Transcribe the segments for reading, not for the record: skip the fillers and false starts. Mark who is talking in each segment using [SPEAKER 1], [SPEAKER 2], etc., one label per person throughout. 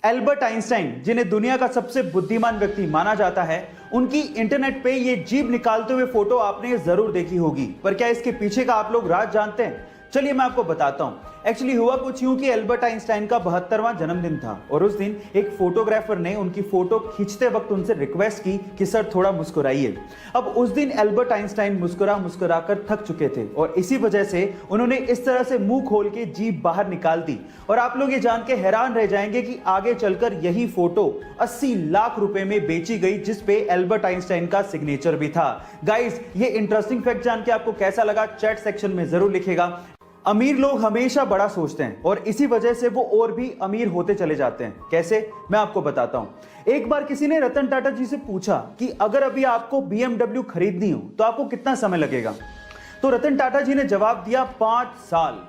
[SPEAKER 1] Albert Einstein, जिन्हें दुनिया का सबसे बुद्धिमान व्यक्ति माना जाता है, उनकी इंटरनेट पे ये जीभ निकालते हुए फोटो आपने जरूर देखी होगी। पर क्या इसके पीछे का आप लोग राज जानते हैं? चलिए मैं आपको बताता हूं। एक्चुअली हुआ कुछ यूं कि एल्बर्ट आइंस्टाइन का 72वां जन्मदिन था और उस दिन एक फोटोग्राफर ने उनकी फोटो खींचते वक्त उनसे रिक्वेस्ट की कि सर थोड़ा मुस्कुराइए। अब उस दिन एल्बर्ट आइंस्टाइन मुस्कुरा मुस्कुरा कर थक चुके थे और इसी वजह से उन्होंने इस तरह से मुंह खोल के जीभ बाहर निकाल दी। और आप लोग ये जान के हैरान रह जाएंगे कि आगे चलकर यही फोटो 80 लाख रुपए में बेची गई, जिसपे एल्बर्ट आइंस्टाइन का सिग्नेचर भी था। गाइस, ये इंटरेस्टिंग फैक्ट जान के आपको कैसा लगा चैट सेक्शन में जरूर लिखेगा। अमीर लोग हमेशा बड़ा सोचते हैं और इसी वजह से वो और भी अमीर होते चले जाते हैं। कैसे? मैं आपको बताता हूं। एक बार किसी ने रतन टाटा जी से पूछा कि अगर अभी आपको BMW खरीदनी हो तो आपको कितना समय लगेगा? तो रतन टाटा जी ने जवाब दिया 5 साल।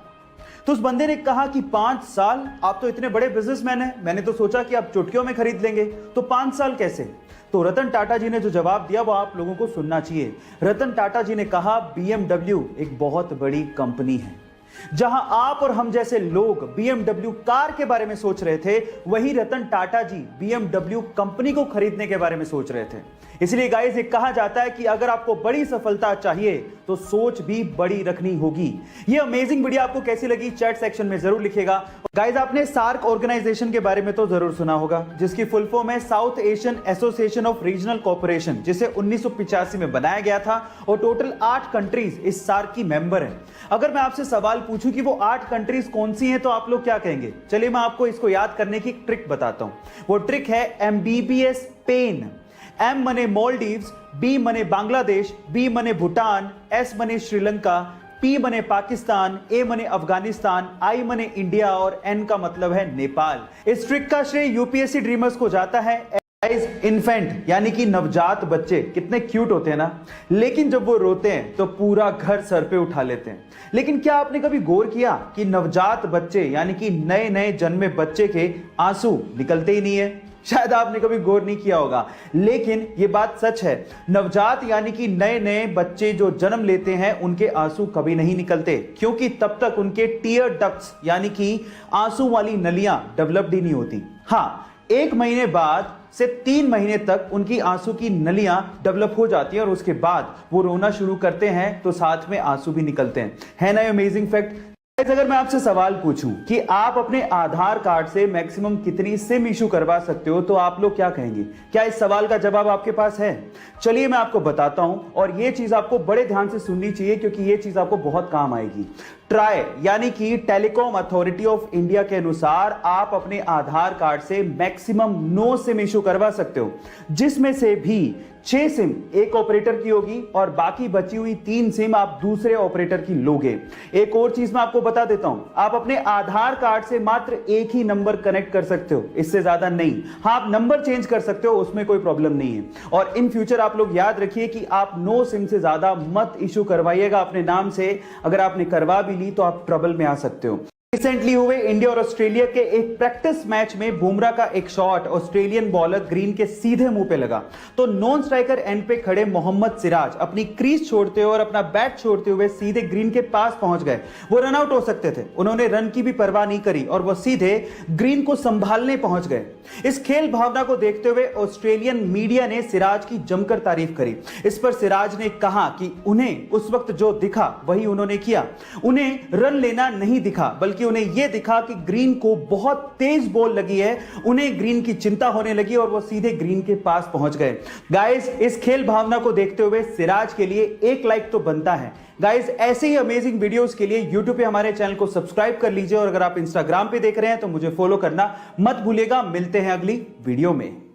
[SPEAKER 1] तो उस बंदे ने कहा कि 5 साल? आप तो इतने बड़े बिजनेसमैन हैं, मैंने तो सोचा कि आप चुटकियों में खरीद लेंगे, तो 5 साल कैसे? तो रतन टाटा जी ने जो जवाब दिया वो आप लोगों को सुनना चाहिए। रतन टाटा जी ने कहा BMW एक बहुत बड़ी कंपनी है। जहां आप और हम जैसे लोग BMW कार के बारे में सोच रहे थे, वही रतन टाटा जी BMW कंपनी को खरीदने के बारे में सोच रहे थे। इसलिए गाइस, ये कहा जाता है कि अगर आपको बड़ी सफलता चाहिए तो सोच भी बड़ी रखनी होगी। ये अमेजिंग वीडियो आपको कैसी लगी चैट सेक्शन में जरूर लिखिएगा। गाइस, आपने सार्क ऑर्गेनाइजेशन के बारे में तो जरूर सुना होगा, जिसकी फुल फॉर्म है south Asian association of regional cooperation, जिसे 1985 में बनाया गया था और टोटल 8 कंट्रीज इस सार्क की मेंबर हैं। अगर मैं आपसे सवाल पूछूं कि वो 8 कंट्रीज कौन सी हैं तो आप लोग क्या कहेंगे? चलिए मैं आपको इसको याद करने की ट्रिक बताता हूं। वो ट्रिक है MBBS पेन। M मने मालदीव्स, B मने बांग्लादेश, B मने भूटान, S मने श्रीलंका, P मने पाकिस्तान, A मने अफगानिस्तान, I मने इंडिया और N का मतलब है नेपाल। इस ट्रिक का श्रेय UPSC ड्रीमर्स को जाता है। इन्फेंट यानी कि नवजात बच्चे कितने क्यूट होते हैं ना, लेकिन जब वो रोते हैं तो पूरा घर सर पे उठा लेते हैं। लेकिन क्या आपने कभी गौर किया कि नवजात बच्चे यानी कि नए नए जन्मे बच्चे के आंसू निकलते ही नहीं है? शायद आपने कभी गौर नहीं किया होगा, लेकिन ये बात सच है। नवजात यानी कि नए नए बच्चे जो जन्म लेते हैं उनके आंसू कभी नहीं निकलते, क्योंकि तब तक उनके टीयर डक्ट्स यानी कि आंसू वाली नलियां डेवलप्ड ही नहीं होती। हाँ, 1 महीने बाद से 3 महीने तक उनकी आंसू की नलियां डेवलप हो जाती हैं और उसके बाद वो रोना शुरू करते हैं तो साथ में आंसू भी निकलते हैं। है ना अमेजिंग फैक्ट? अगर मैं आपसे सवाल पूछूं कि आप अपने आधार कार्ड से मैक्सिमम कितनी सिम इशू करवा सकते हो तो आप लोग क्या कहेंगे? क्या इस सवाल का जवाब आपके पास है? चलिए मैं आपको बताता हूं और ये चीज आपको बड़े ध्यान से सुननी चाहिए, क्योंकि ये चीज आपको बहुत काम आएगी। ट्राई यानी कि टेलीकॉम अथॉरिटी ऑफ इंडिया के अनुसार आप अपने आधार कार्ड से मैक्सिमम 9 सिम इशू करवा सकते हो, जिसमें से भी 6 सिम एक ऑपरेटर की होगी और बाकी बची हुई 3 सिम आप दूसरे ऑपरेटर की लोगे। एक और चीज मैं आपको बता देता हूं, आप अपने आधार कार्ड से मात्र एक ही नंबर कनेक्ट कर सकते हो, इससे ज्यादा नहीं। हाँ, आप नंबर चेंज कर सकते हो, उसमें कोई प्रॉब्लम नहीं है। और इन फ्यूचर आप लोग याद रखिए कि आप 9 सिम से ज्यादा मत इशू करवाइएगा अपने नाम से। अगर आपने करवा भी ली तो आप ट्रबल में आ सकते हो। रिसेंटली हुए इंडिया और ऑस्ट्रेलिया के एक प्रैक्टिस मैच में बुमराह का एक शॉट ऑस्ट्रेलियन बॉलर ग्रीन के सीधे मुंह पे लगा, तो नॉन स्ट्राइकर एंड पे खड़े मोहम्मद सिराज अपनी क्रीज छोड़ते हुए और अपना बैट छोड़ते हुए सीधे ग्रीन के पास पहुंच गए। वो रन आउट हो सकते थे, उन्होंने रन की भी परवाह नहीं करी और वो सीधे ग्रीन को संभालने पहुंच गए। इस खेल भावना को देखते हुए ऑस्ट्रेलियन मीडिया ने सिराज की जमकर तारीफ करी। इस पर सिराज ने कहा कि उन्हें उस वक्त जो दिखा वही उन्होंने किया। उन्हें रन लेना नहीं दिखा, बल्कि उन्हें यह दिखा कि ग्रीन को बहुत तेज बॉल लगी है, उन्हें ग्रीन की चिंता होने लगी और वो सीधे ग्रीन के पास पहुंच गए। गाइस, इस खेल भावना को देखते हुए सिराज के लिए 1 लाइक तो बनता है। गाइस, ऐसे ही अमेजिंग वीडियोस के लिए YouTube पे हमारे चैनल को सब्सक्राइब कर लीजिए और अगर आप Instagram पे देख रहे हैं तो मुझे फॉलो करना मत भूलिएगा। मिलते हैं अगली वीडियो में।